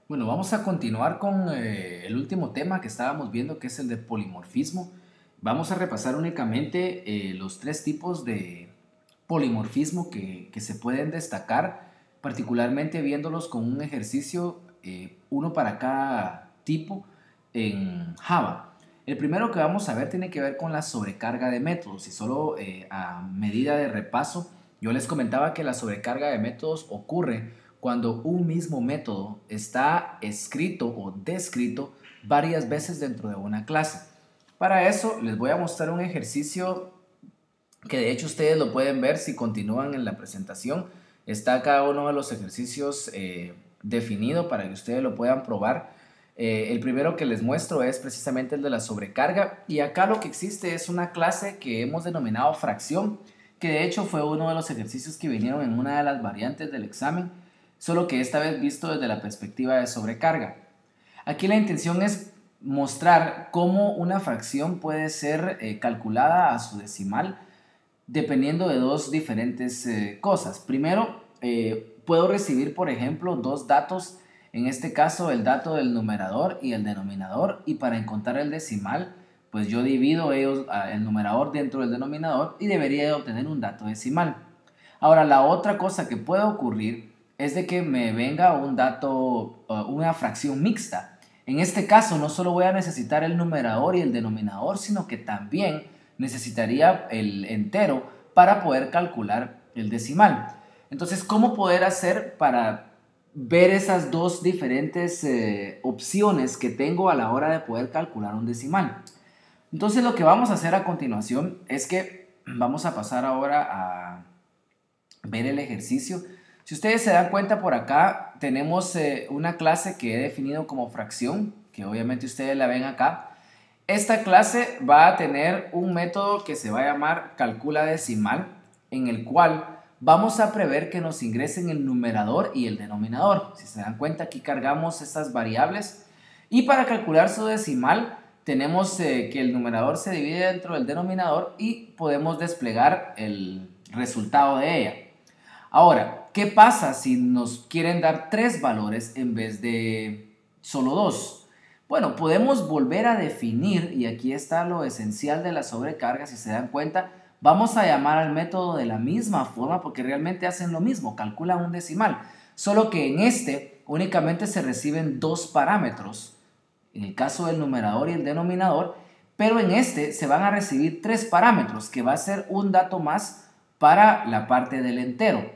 Bueno, vamos a continuar con el último tema que estábamos viendo, que es el de polimorfismo. Vamos a repasar únicamente los tres tipos de polimorfismo que se pueden destacar, particularmente viéndolos con un ejercicio, uno para cada tipo en Java. El primero que vamos a ver tiene que ver con la sobrecarga de métodos y solo a medida de repaso, yo les comentaba que la sobrecarga de métodos ocurre cuando un mismo método está escrito o descrito varias veces dentro de una clase. Para eso les voy a mostrar un ejercicio que de hecho ustedes lo pueden ver si continúan en la presentación. Está cada uno de los ejercicios definido para que ustedes lo puedan probar. El primero que les muestro es precisamente el de la sobrecarga y acá lo que existe es una clase que hemos denominado fracción, que de hecho fue uno de los ejercicios que vinieron en una de las variantes del examen, solo que esta vez visto desde la perspectiva de sobrecarga. Aquí la intención es mostrar cómo una fracción puede ser calculada a su decimal dependiendo de dos diferentes cosas. Primero, puedo recibir, por ejemplo, dos datos, en este caso el dato del numerador y el denominador, y para encontrar el decimal, pues yo divido ellos, el numerador dentro del denominador y debería de obtener un dato decimal. Ahora, la otra cosa que puede ocurrir es de que me venga un dato, una fracción mixta. En este caso, no solo voy a necesitar el numerador y el denominador, sino que también necesitaría el entero para poder calcular el decimal. Entonces, ¿cómo poder hacer para ver esas dos diferentes opciones que tengo a la hora de poder calcular un decimal? Entonces, lo que vamos a hacer a continuación es que vamos a pasar ahora a ver el ejercicio. Si ustedes se dan cuenta por acá, tenemos una clase que he definido como fracción, que obviamente ustedes la ven acá. Esta clase va a tener un método que se va a llamar calcula decimal, en el cual vamos a prever que nos ingresen el numerador y el denominador. Si se dan cuenta, aquí cargamos estas variables y para calcular su decimal tenemos que el numerador se divide dentro del denominador y podemos desplegar el resultado de ella. Ahora, ¿qué pasa si nos quieren dar tres valores en vez de solo dos? Bueno, podemos volver a definir, y aquí está lo esencial de la sobrecarga, si se dan cuenta, vamos a llamar al método de la misma forma porque realmente hacen lo mismo, calculan un decimal, solo que en este únicamente se reciben dos parámetros, en el caso del numerador y el denominador, pero en este se van a recibir tres parámetros, que va a ser un dato más para la parte del entero.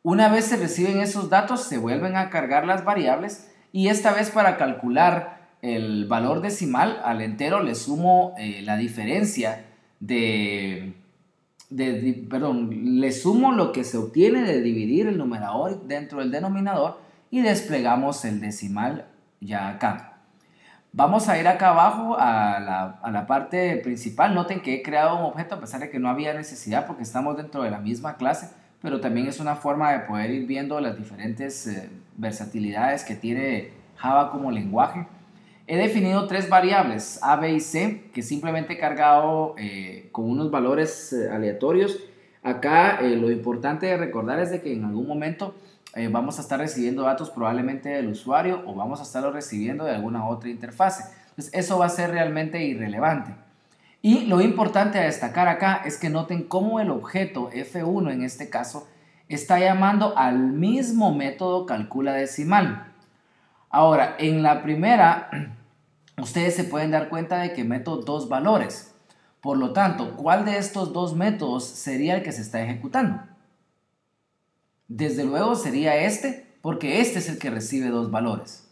Una vez se reciben esos datos, se vuelven a cargar las variables y esta vez para calcular el valor decimal al entero le sumo la diferencia perdón, le sumo lo que se obtiene de dividir el numerador dentro del denominador y desplegamos el decimal ya acá. Vamos a ir acá abajo a la parte principal. Noten que he creado un objeto a pesar de que no había necesidad porque estamos dentro de la misma clase, pero también es una forma de poder ir viendo las diferentes versatilidades que tiene Java como lenguaje. He definido tres variables, A, B y C, que simplemente he cargado con unos valores aleatorios. Acá lo importante de recordar es de que en algún momento vamos a estar recibiendo datos probablemente del usuario o vamos a estarlo recibiendo de alguna otra interfase. Entonces eso va a ser realmente irrelevante. Y lo importante a destacar acá es que noten cómo el objeto F1 en este caso está llamando al mismo método calcula decimal. Ahora, en la primera, ustedes se pueden dar cuenta de que meto dos valores. Por lo tanto, ¿cuál de estos dos métodos sería el que se está ejecutando? Desde luego sería este, porque este es el que recibe dos valores.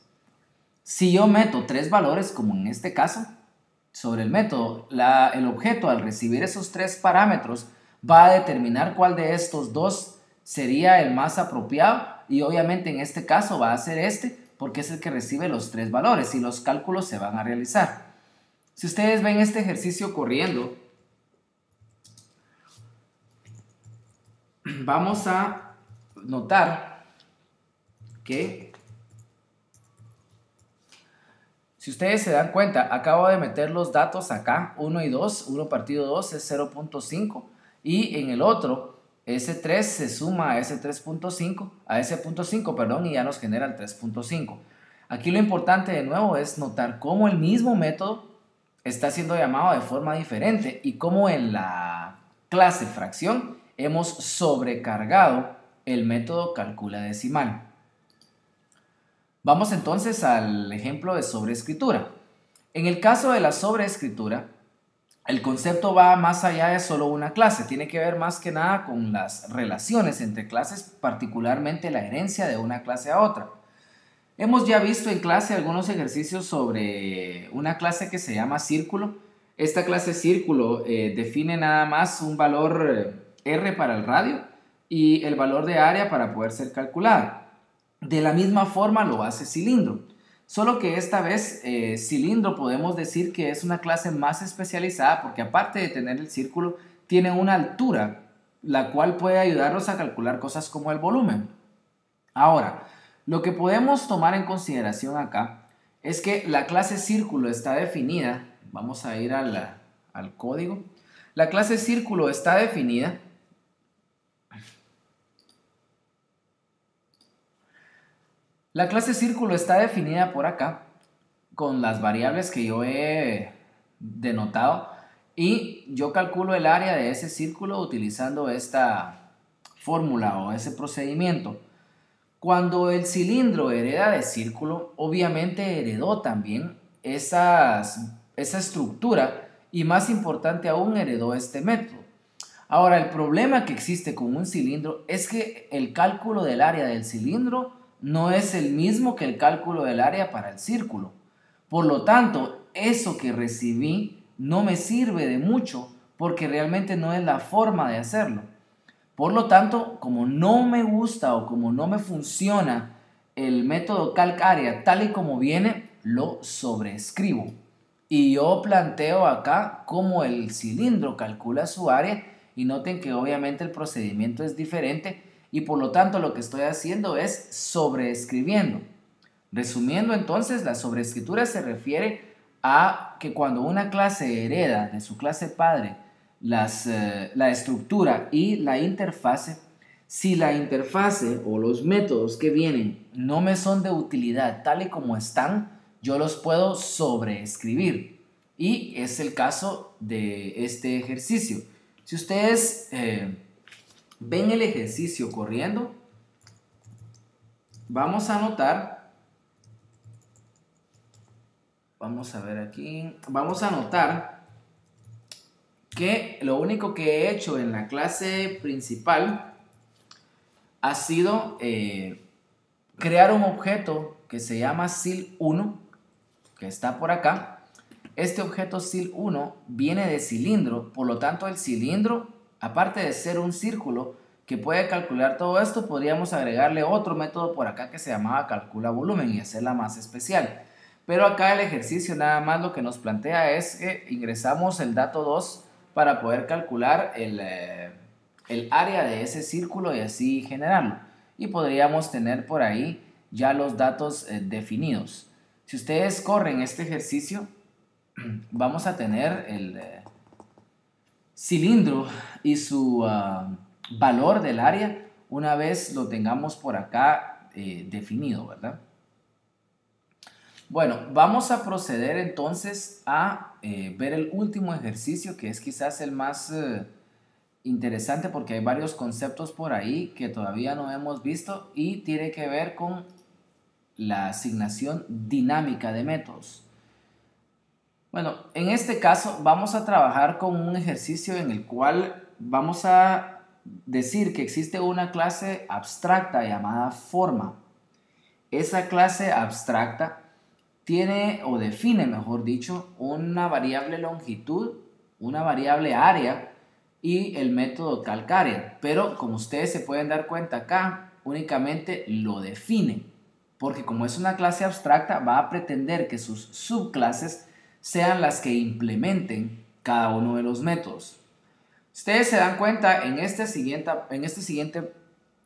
Si yo meto tres valores, como en este caso, sobre el método, el objeto al recibir esos tres parámetros va a determinar cuál de estos dos sería el más apropiado y obviamente en este caso va a ser este porque es el que recibe los tres valores y los cálculos se van a realizar. Si ustedes ven este ejercicio corriendo, vamos a notar que si ustedes se dan cuenta, acabo de meter los datos acá, 1 y 2, 1 partido 2 es 0.5 y en el otro, ese 3 se suma a ese 3.5, a ese 0.5, perdón, y ya nos genera el 3.5. Aquí lo importante de nuevo es notar cómo el mismo método está siendo llamado de forma diferente y cómo en la clase fracción hemos sobrecargado el método calcula decimal. Vamos entonces al ejemplo de sobreescritura. En el caso de la sobreescritura, el concepto va más allá de solo una clase, tiene que ver más que nada con las relaciones entre clases, particularmente la herencia de una clase a otra. Hemos ya visto en clase algunos ejercicios sobre una clase que se llama círculo. Esta clase círculo define nada más un valor R para el radio y el valor de área para poder ser calculada. De la misma forma lo hace cilindro. Solo que esta vez cilindro podemos decir que es una clase más especializada porque aparte de tener el círculo, tiene una altura, la cual puede ayudarnos a calcular cosas como el volumen. Ahora, lo que podemos tomar en consideración acá es que la clase círculo está definida, vamos a ir al código, la clase círculo está definida por acá con las variables que yo he denotado y yo calculo el área de ese círculo utilizando esta fórmula o ese procedimiento. Cuando el cilindro hereda de círculo, obviamente heredó también esa estructura y más importante aún heredó este método. Ahora, el problema que existe con un cilindro es que el cálculo del área del cilindro no es el mismo que el cálculo del área para el círculo. Por lo tanto, eso que recibí no me sirve de mucho porque realmente no es la forma de hacerlo. Por lo tanto, como no me gusta o como no me funciona el método calc-área tal y como viene, lo sobreescribo. Y yo planteo acá cómo el cilindro calcula su área y noten que obviamente el procedimiento es diferente y por lo tanto lo que estoy haciendo es sobreescribiendo. Resumiendo entonces, la sobreescritura se refiere a que cuando una clase hereda de su clase padre la estructura y la interfase, si la interfase o los métodos que vienen no me son de utilidad tal y como están, yo los puedo sobreescribir. Y es el caso de este ejercicio. Si ustedes ven el ejercicio corriendo, vamos a notar, vamos a ver aquí, vamos a notar que lo único que he hecho en la clase principal ha sido crear un objeto que se llama sil1, que está por acá. Este objeto sil1 viene de cilindro, por lo tanto el cilindro, aparte de ser un círculo que puede calcular todo esto, podríamos agregarle otro método por acá que se llamaba calcula volumen y hacerla más especial. Pero acá el ejercicio nada más lo que nos plantea es que ingresamos el dato 2 para poder calcular el área de ese círculo y así generarlo. Y podríamos tener por ahí ya los datos definidos. Si ustedes corren este ejercicio, vamos a tener el cilindro y su valor del área una vez lo tengamos por acá definido, ¿verdad? Bueno, vamos a proceder entonces a ver el último ejercicio, que es quizás el más interesante porque hay varios conceptos por ahí que todavía no hemos visto y tiene que ver con la asignación dinámica de métodos. Bueno, en este caso vamos a trabajar con un ejercicio en el cual vamos a decir que existe una clase abstracta llamada forma. Esa clase abstracta tiene o define, mejor dicho, una variable longitud, una variable área y el método calc-área. Pero como ustedes se pueden dar cuenta acá, únicamente lo define. Porque como es una clase abstracta, va a pretender que sus subclases sean las que implementen cada uno de los métodos. Ustedes se dan cuenta en este siguiente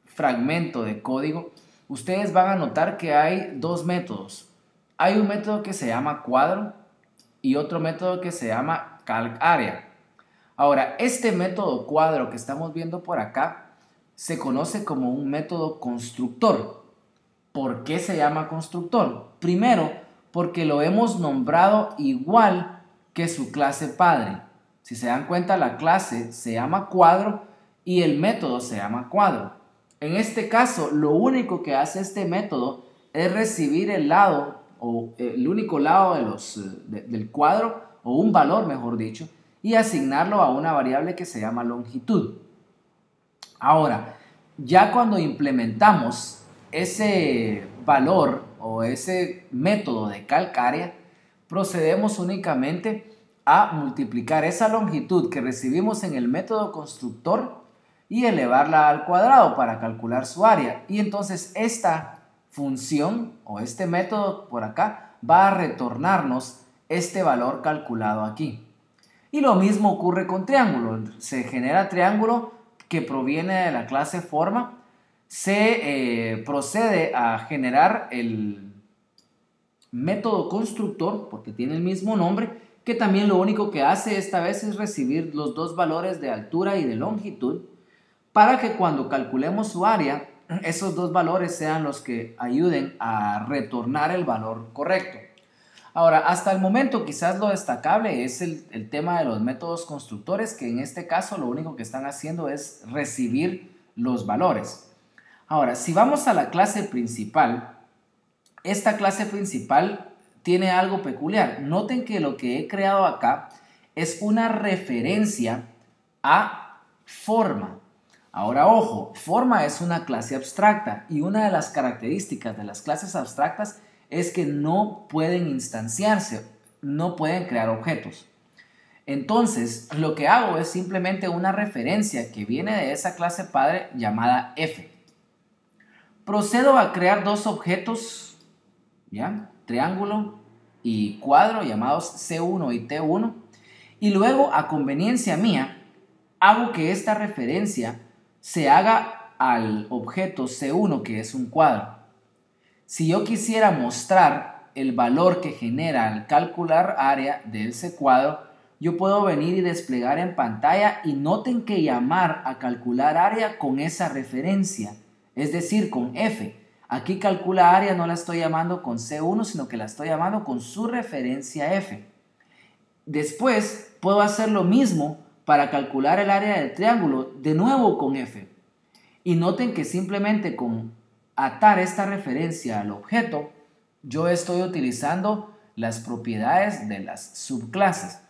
fragmento de código, ustedes van a notar que hay dos métodos. Hay un método que se llama cuadro y otro método que se llama calc-área. Ahora, este método cuadro que estamos viendo por acá se conoce como un método constructor. ¿Por qué se llama constructor? Primero, porque lo hemos nombrado igual que su clase padre. Si se dan cuenta, la clase se llama cuadro y el método se llama cuadro. En este caso, lo único que hace este método es recibir el lado o el único lado del cuadro o un valor, mejor dicho, y asignarlo a una variable que se llama longitud. Ahora, ya cuando implementamos ese valor o ese método de calcárea, procedemos únicamente a multiplicar esa longitud que recibimos en el método constructor y elevarla al cuadrado para calcular su área. Y entonces esta función o este método por acá va a retornarnos este valor calculado aquí. Y lo mismo ocurre con triángulo. Se genera triángulo que proviene de la clase forma. Se procede a generar el método constructor, porque tiene el mismo nombre, que también lo único que hace esta vez es recibir los dos valores de altura y de longitud, para que cuando calculemos su área, esos dos valores sean los que ayuden a retornar el valor correcto. Ahora, hasta el momento quizás lo destacable es el tema de los métodos constructores, que en este caso lo único que están haciendo es recibir los valores. Ahora, si vamos a la clase principal, esta clase principal tiene algo peculiar. Noten que lo que he creado acá es una referencia a forma. Ahora, ojo, forma es una clase abstracta y una de las características de las clases abstractas es que no pueden instanciarse, no pueden crear objetos. Entonces, lo que hago es simplemente una referencia que viene de esa clase padre llamada f. Procedo a crear dos objetos, ¿ya? Triángulo y cuadro, llamados C1 y T1, y luego, a conveniencia mía, hago que esta referencia se haga al objeto C1, que es un cuadro. Si yo quisiera mostrar el valor que genera al calcular área de ese cuadro, yo puedo venir y desplegar en pantalla, y noten que llamar a calcular área con esa referencia, es decir, con F. Aquí calcula área no la estoy llamando con C1, sino que la estoy llamando con su referencia F. Después puedo hacer lo mismo para calcular el área del triángulo, de nuevo con F. Y noten que simplemente con atar esta referencia al objeto, yo estoy utilizando las propiedades de las subclases.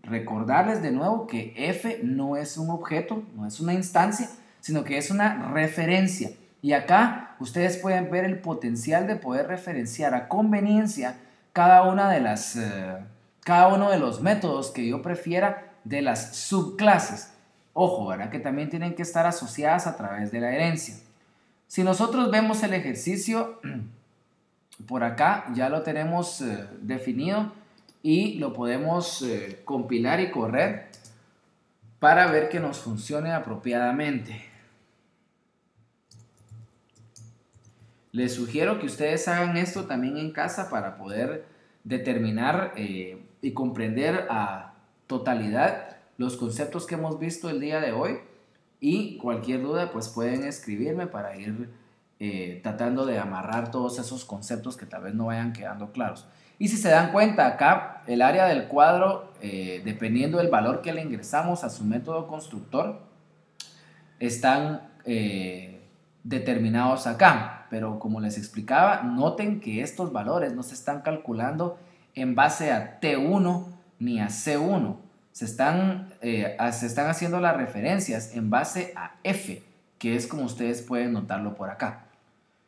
Recordarles de nuevo que f no es un objeto, no es una instancia, sino que es una referencia. Y acá ustedes pueden ver el potencial de poder referenciar a conveniencia cada uno de los métodos que yo prefiera de las subclases. Ojo, ¿verdad? Que también tienen que estar asociadas a través de la herencia. Si nosotros vemos el ejercicio, por acá ya lo tenemos definido y lo podemos compilar y correr para ver que nos funcione apropiadamente. Les sugiero que ustedes hagan esto también en casa para poder determinar y comprender a totalidad los conceptos que hemos visto el día de hoy, y cualquier duda pues pueden escribirme para ir tratando de amarrar todos esos conceptos que tal vez no vayan quedando claros. Y si se dan cuenta acá, el área del cuadro, dependiendo del valor que le ingresamos a su método constructor, están determinados acá. Pero como les explicaba, noten que estos valores no se están calculando en base a T1 ni a C1. Se están haciendo las referencias en base a F, que es como ustedes pueden notarlo por acá.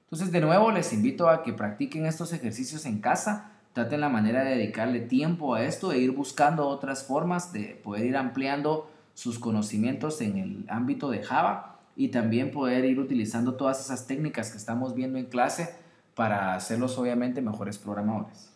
Entonces, de nuevo, les invito a que practiquen estos ejercicios en casa. Traten la manera de dedicarle tiempo a esto e ir buscando otras formas de poder ir ampliando sus conocimientos en el ámbito de Java, y también poder ir utilizando todas esas técnicas que estamos viendo en clase para hacerlos obviamente mejores programadores.